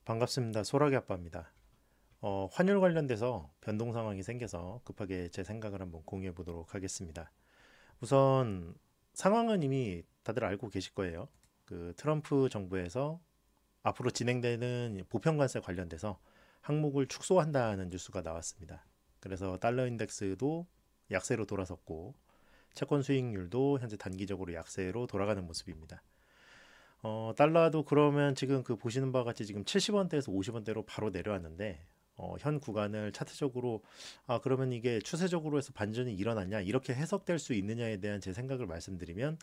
반갑습니다. 소라기 아빠입니다. 환율 관련돼서 변동 상황이 생겨서 급하게 제 생각을 한번 공유해 보도록 하겠습니다. 우선 상황은 이미 다들 알고 계실 거예요. 그 트럼프 정부에서 앞으로 진행되는 보편관세 관련돼서 항목을 축소한다는 뉴스가 나왔습니다. 그래서 달러 인덱스도 약세로 돌아섰고 채권 수익률도 현재 단기적으로 약세로 돌아가는 모습입니다. 달러도 그러면 지금 그 보시는 바와 같이 지금 70원대에서 50원대로 바로 내려왔는데 현 구간을 차트적으로 그러면 이게 추세적으로 해서 반전이 일어났냐 이렇게 해석될 수 있느냐에 대한 제 생각을 말씀드리면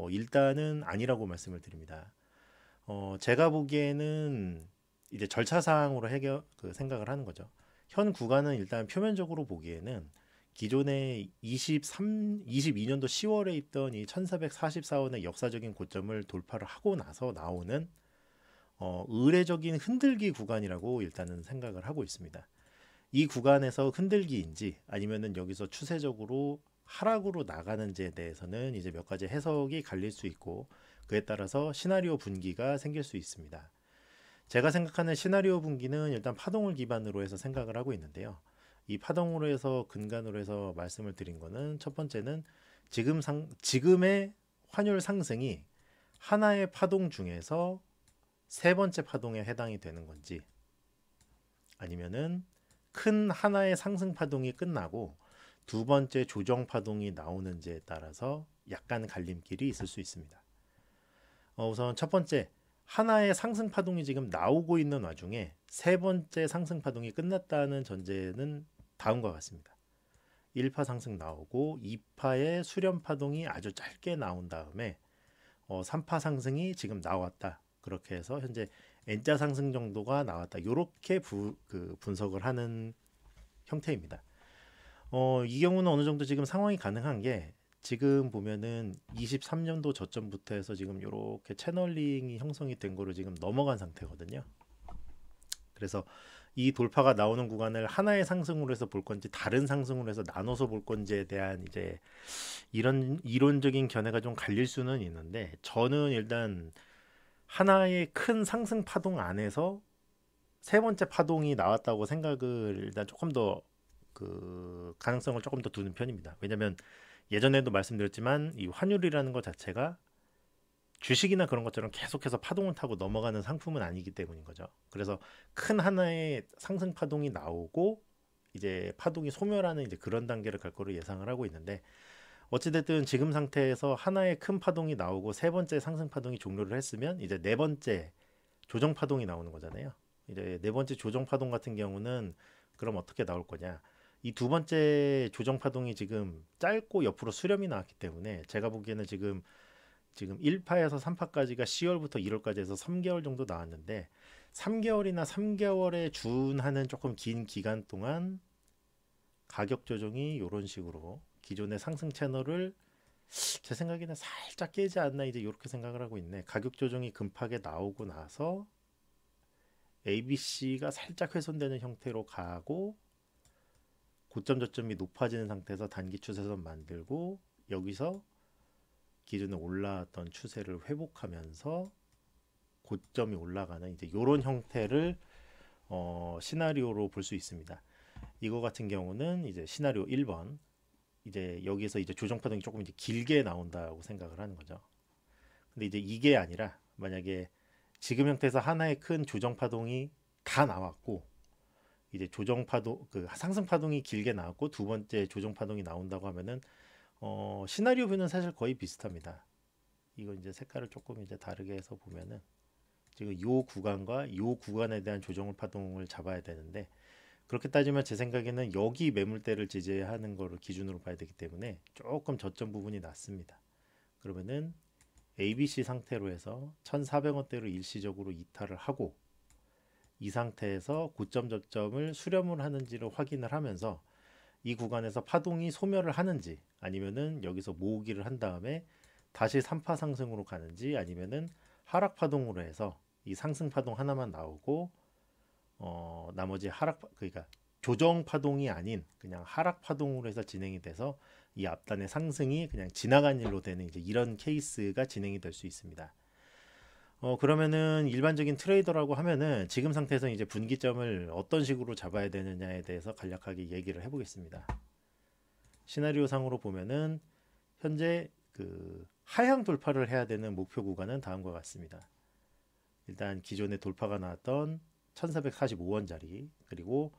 일단은 아니라고 말씀을 드립니다. 제가 보기에는 이제 절차상으로 생각을 하는 거죠. 현 구간은 일단 표면적으로 보기에는 기존에 22년도 10월에 있던 이 1444원의 역사적인 고점을 돌파를 하고 나서 나오는 의례적인 흔들기 구간이라고 일단은 생각을 하고 있습니다. 이 구간에서 흔들기인지 아니면은 여기서 추세적으로 하락으로 나가는지에 대해서는 이제 몇 가지 해석이 갈릴 수 있고 그에 따라서 시나리오 분기가 생길 수 있습니다. 제가 생각하는 시나리오 분기는 일단 파동을 기반으로 해서 생각을 하고 있는데요. 이 파동으로 해서 근간으로 해서 말씀을 드린 거는 첫 번째는 지금의 환율 상승이 하나의 파동 중에서 세 번째 파동에 해당이 되는 건지 아니면은 큰 하나의 상승 파동이 끝나고 두 번째 조정 파동이 나오는지에 따라서 약간 갈림길이 있을 수 있습니다. 우선 첫 번째 하나의 상승 파동이 지금 나오고 있는 와중에 세 번째 상승 파동이 끝났다는 전제는 다음과 같습니다. 1파 상승 나오고 2파의 수렴 파동이 아주 짧게 나온 다음에 3파 상승이 지금 나왔다. 그렇게 해서 현재 N자 상승 정도가 나왔다. 이렇게 분석을 하는 형태입니다. 이 경우는 어느 정도 지금 상황이 가능한 게 지금 보면은 23년도 저점부터 해서 지금 이렇게 채널링이 형성이 된 거로 지금 넘어간 상태거든요. 그래서 이 돌파가 나오는 구간을 하나의 상승으로 해서 볼 건지 다른 상승으로 해서 나눠서 볼 건지에 대한 이제 이런 이론적인 견해가 좀 갈릴 수는 있는데 저는 일단 하나의 큰 상승 파동 안에서 세 번째 파동이 나왔다고 생각을 일단 조금 더 그 가능성을 조금 더 두는 편입니다. 왜냐하면 예전에도 말씀드렸지만 이 환율이라는 것 자체가 주식이나 그런 것처럼 계속해서 파동을 타고 넘어가는 상품은 아니기 때문인 거죠. 그래서 큰 하나의 상승 파동이 나오고 이제 파동이 소멸하는 이제 그런 단계를 갈 거로 예상을 하고 있는데 어찌됐든 지금 상태에서 하나의 큰 파동이 나오고 세 번째 상승 파동이 종료를 했으면 이제 네 번째 조정 파동이 나오는 거잖아요. 이제 네 번째 조정 파동 같은 경우는 그럼 어떻게 나올 거냐? 이 두 번째 조정 파동이 지금 짧고 옆으로 수렴이 나왔기 때문에 제가 보기에는 지금 1파에서 3파까지가 10월부터 1월까지 해서 3개월 정도 나왔는데 3개월이나 3개월에 준하는 조금 긴 기간 동안 가격 조정이 이런 식으로 기존의 상승 채널을 제 생각에는 살짝 깨지 않나 이제 이렇게 생각을 하고 있네. 가격 조정이 급하게 나오고 나서 ABC가 살짝 훼손되는 형태로 가고 고점 저점이 높아지는 상태에서 단기 추세선 만들고 여기서 기존에 올라왔던 추세를 회복하면서 고점이 올라가는 이제 이런 형태를 시나리오로 볼 수 있습니다. 이거 같은 경우는 이제 시나리오 1번 이제 여기서 이제 조정 파동이 조금 이제 길게 나온다고 생각을 하는 거죠. 근데 이제 이게 아니라 만약에 지금 형태에서 하나의 큰 조정 파동이 다 나왔고 이제 조정 파동 그 상승 파동이 길게 나왔고 두 번째 조정 파동이 나온다고 하면은 시나리오 뷰는 사실 거의 비슷합니다. 이거 이제 색깔을 조금 이제 다르게 해서 보면은 지금 요 구간과 요 구간에 대한 조정 파동을 잡아야 되는데 그렇게 따지면 제 생각에는 여기 매물대를 지지하는 거를 기준으로 봐야 되기 때문에 조금 저점 부분이 낮습니다. 그러면은 ABC 상태로 해서 1,400원대로 일시적으로 이탈을 하고 이 상태에서 고점 저점을 수렴을 하는지를 확인을 하면서 이 구간에서 파동이 소멸을 하는지 아니면은 여기서 모으기를 한 다음에 다시 3파 상승으로 가는지 아니면은 하락 파동으로 해서 이 상승 파동 하나만 나오고 나머지 그러니까 조정 파동이 아닌 그냥 하락 파동으로 해서 진행이 돼서 이 앞단의 상승이 그냥 지나간 일로 되는 이제 이런 케이스가 진행이 될 수 있습니다. 그러면은 일반적인 트레이더라고 하면은 지금 상태에서 이제 분기점을 어떤 식으로 잡아야 되느냐에 대해서 간략하게 얘기를 해보겠습니다. 시나리오 상으로 보면은 현재 그 하향 돌파를 해야 되는 목표 구간은 다음과 같습니다. 일단 기존에 돌파가 나왔던 1445원짜리, 그리고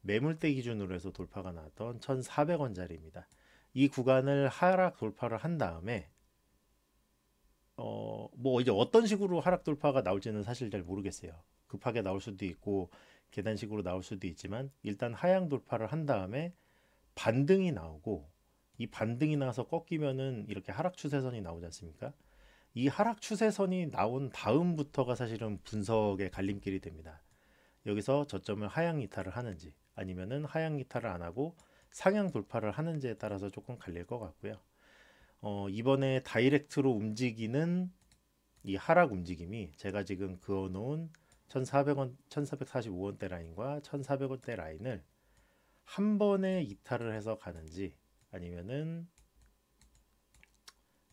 매물대 기준으로 해서 돌파가 나왔던 1400원짜리입니다. 이 구간을 하락 돌파를 한 다음에 뭐 이제 어떤 식으로 하락 돌파가 나올지는 사실 잘 모르겠어요. 급하게 나올 수도 있고 계단식으로 나올 수도 있지만, 일단 하향 돌파를 한 다음에 반등이 나오고, 이 반등이 나서 꺾이면은 이렇게 하락 추세선이 나오지 않습니까? 이 하락 추세선이 나온 다음부터가 사실은 분석의 갈림길이 됩니다. 여기서 저점을 하향 이탈을 하는지, 아니면은 하향 이탈을 안 하고 상향 돌파를 하는지에 따라서 조금 갈릴 것 같고요. 이번에 다이렉트로 움직이는 이 하락 움직임이 제가 지금 그어놓은 1,400원, 1,445원대 라인과 1,400원대 라인을 한 번에 이탈을 해서 가는지, 아니면은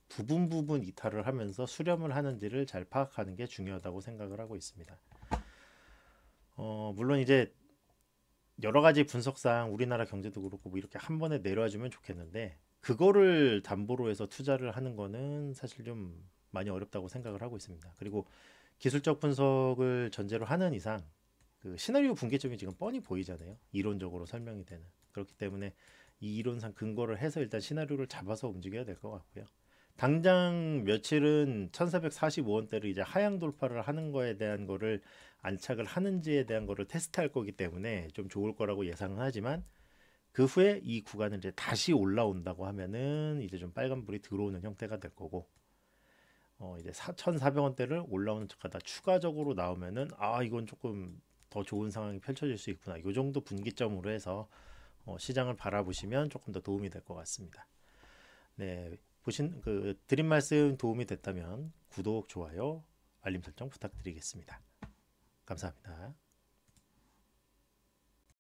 부분 이탈을 하면서 수렴을 하는지를 잘 파악하는 게 중요하다고 생각을 하고 있습니다. 물론 이제 여러 가지 분석상 우리나라 경제도 그렇고 뭐 이렇게 한 번에 내려와주면 좋겠는데, 그거를 담보로 해서 투자를 하는 거는 사실 좀 많이 어렵다고 생각을 하고 있습니다. 그리고 기술적 분석을 전제로 하는 이상 그 시나리오 분기점이 지금 뻔히 보이잖아요. 이론적으로 설명이 되는. 그렇기 때문에 이 이론상 근거를 해서 일단 시나리오를 잡아서 움직여야 될 것 같고요. 당장 며칠은 1445원대를 이제 하향 돌파를 하는 거에 대한 거를 안착을 하는지에 대한 거를 테스트할 거기 때문에 좀 좋을 거라고 예상은 하지만, 그 후에 이 구간을 이제 다시 올라온다고 하면은 이제 좀 빨간불이 들어오는 형태가 될 거고, 이제 1,400원대를 올라오는 척하다 추가적으로 나오면은 이건 조금 더 좋은 상황이 펼쳐질 수 있구나. 이 정도 분기점으로 해서 시장을 바라보시면 조금 더 도움이 될 것 같습니다. 네, 보신 그 드린 말씀 도움이 됐다면 구독, 좋아요, 알림 설정 부탁드리겠습니다. 감사합니다.